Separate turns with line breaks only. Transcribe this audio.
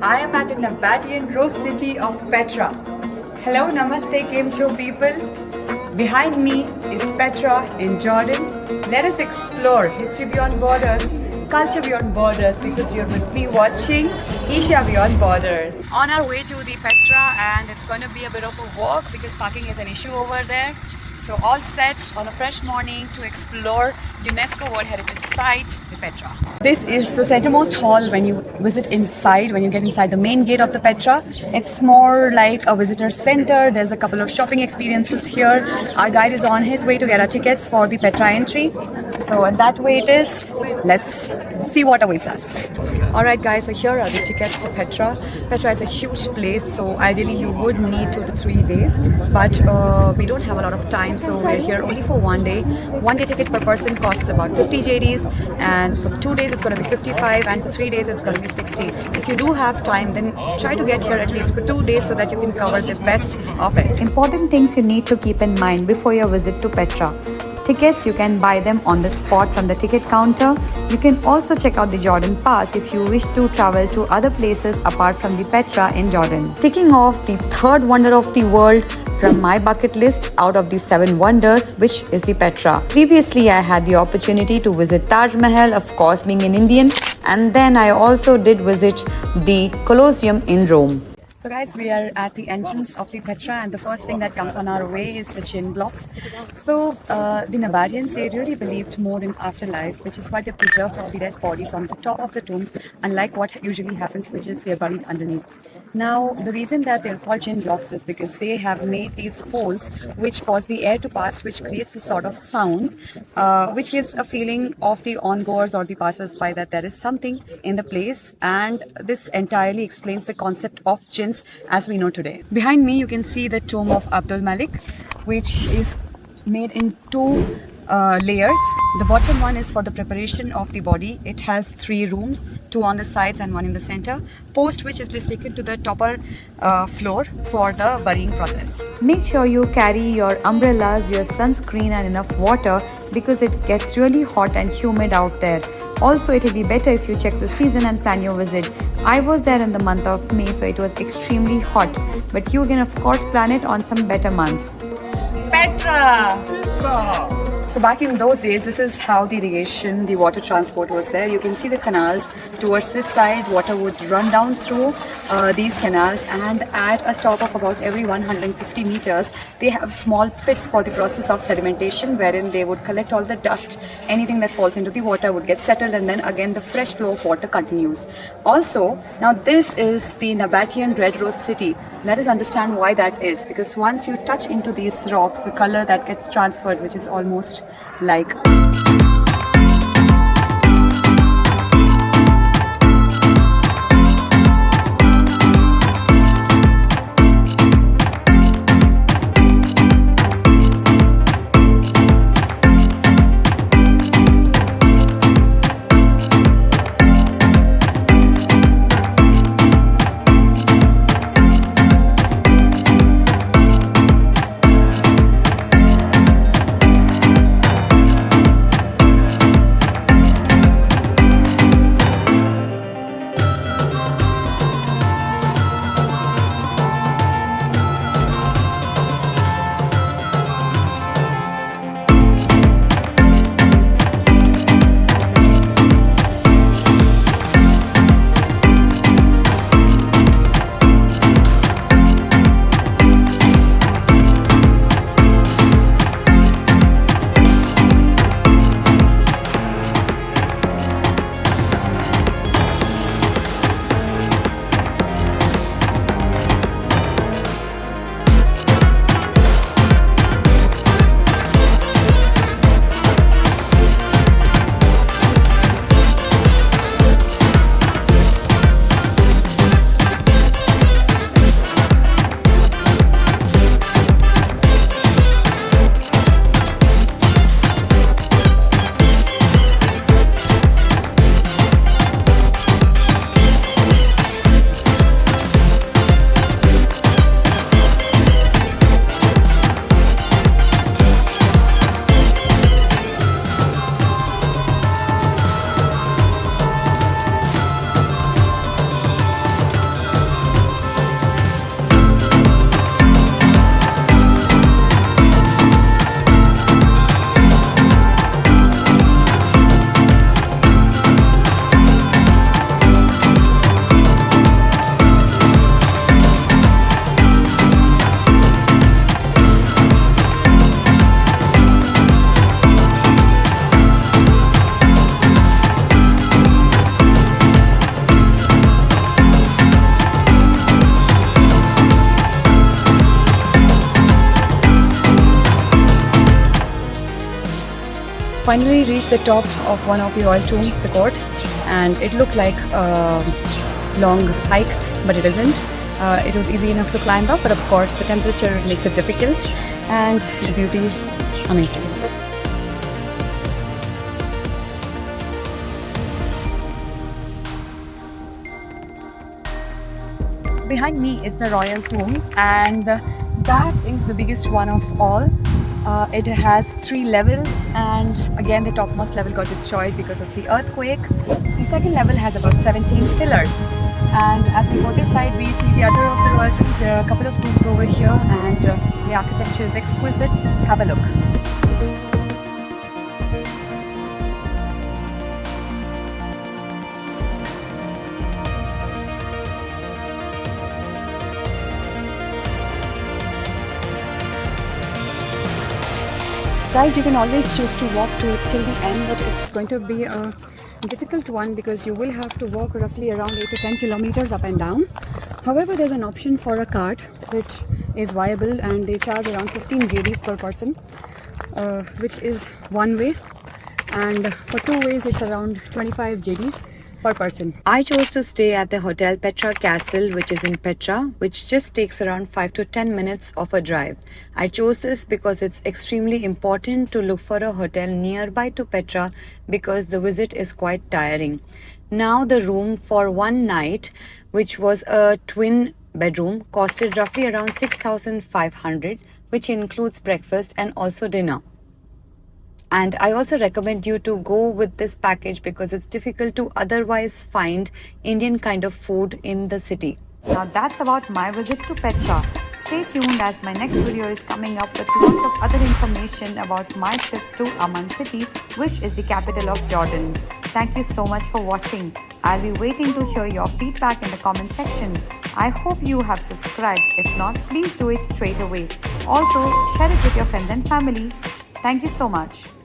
I am at the Nabataean rose city of Petra. Hello, namaste, Kemcho people. Behind me is Petra in Jordan. Let us explore history beyond borders, culture beyond borders, because you're with me watching Asia Beyond Borders. On our way to the Petra, and it's going to be a bit of a walk because parking is an issue over there. So all set on a fresh morning to explore UNESCO World Heritage Site, the Petra. This is the centermost hall when you visit inside, when you get inside the main gate of the Petra. It's more like a visitor center. There's a couple of shopping experiences here. Our guide is on his way to get our tickets for the Petra entry. So and that way it is. Let's see what awaits us. Alright guys, so here are the tickets to Petra. Petra is a huge place, so ideally you would need 2 to 3 days. But we don't have a lot of time, so we're here only for 1 day. 1 day ticket per person costs about 50 JDs, and for 2 days it's going to be 55, and for 3 days it's going to be 60. If you do have time, then try to get here at least for 2 days so that you can cover the best of it.
Important things you need to keep in mind before your visit to Petra. Tickets, you can buy them on the spot from the ticket counter. You can also check out the Jordan Pass if you wish to travel to other places apart from the Petra in Jordan. Ticking off the third wonder of the world from my bucket list out of the 7 wonders, which is the Petra. Previously, I had the opportunity to visit Taj Mahal, of course being an Indian, and then I also did visit the Colosseum in Rome.
So guys, we are at the entrance of the Petra, and the first thing that comes on our way is the chin blocks. So the Nabataeans, they really believed more in afterlife, which is why they preserved all the dead bodies on the top of the tombs, unlike what usually happens, which is they're buried underneath. Now, the reason that they're called chin blocks is because they have made these holes which cause the air to pass, which creates a sort of sound, which gives a feeling of the ongoers or the passers-by that there is something in the place, and this entirely explains the concept of jinns as we know today. Behind me, you can see the tomb of Abdul Malik, which is made in 2 layers. The bottom one is for the preparation of the body. It has 3 rooms, 2 on the sides and 1 in the center, post which is just taken to the topper floor for the burying process.
Make sure you carry your umbrellas, your sunscreen and enough water because it gets really hot and humid out there. Also, it will be better if you check the season and plan your visit. I was there in the month of May, so it was extremely hot, but you can of course plan it on some better months.
Petra! So back in those days, this is how the irrigation, the water transport was there. You can see the canals towards this side. Water would run down through these canals, and at a stop of about every 150 meters, they have small pits for the process of sedimentation, wherein they would collect all the dust. Anything that falls into the water would get settled, and then again the fresh flow of water continues. Also, now this is the Nabataean Red Rose City. Let us understand why that is, because once you touch into these rocks, the color that gets transferred, which is almost like finally reached the top of one of the royal tombs, the court, and it looked like a long hike, but it isn't. It was easy enough to climb up, but of course the temperature makes it difficult, and the beauty, amazing. Behind me is the royal tombs, and that is the biggest one of all. It has 3 levels, and again the topmost level got destroyed because of the earthquake. The second level has about 17 pillars, and as we go this side we see the other of the royal tombs. There are a couple of tombs over here, and the architecture is exquisite. Have a look. Guys, you can always choose to walk to it till the end, but it's going to be a difficult one because you will have to walk roughly around 8 to 10 kilometers up and down. However, there's an option for a cart which is viable, and they charge around 15 JDs per person, which is one way, and for 2 ways it's around 25 JDs per person.
I chose to stay at the hotel Petra Castle, which is in Petra, which just takes around 5 to 10 minutes of a drive. I chose this because it's extremely important to look for a hotel nearby to Petra because the visit is quite tiring. Now the room for one night, which was a twin bedroom, costed roughly around 6,500, which includes breakfast and also dinner. And I also recommend you to go with this package because it's difficult to otherwise find Indian kind of food in the city. Now that's about my visit to Petra. Stay tuned as my next video is coming up with lots of other information about my trip to Amman city, which is the capital of Jordan. Thank you so much for watching. I'll be waiting to hear your feedback in the comment section. I hope you have subscribed. If not, please do it straight away. Also, share it with your friends and family. Thank you so much.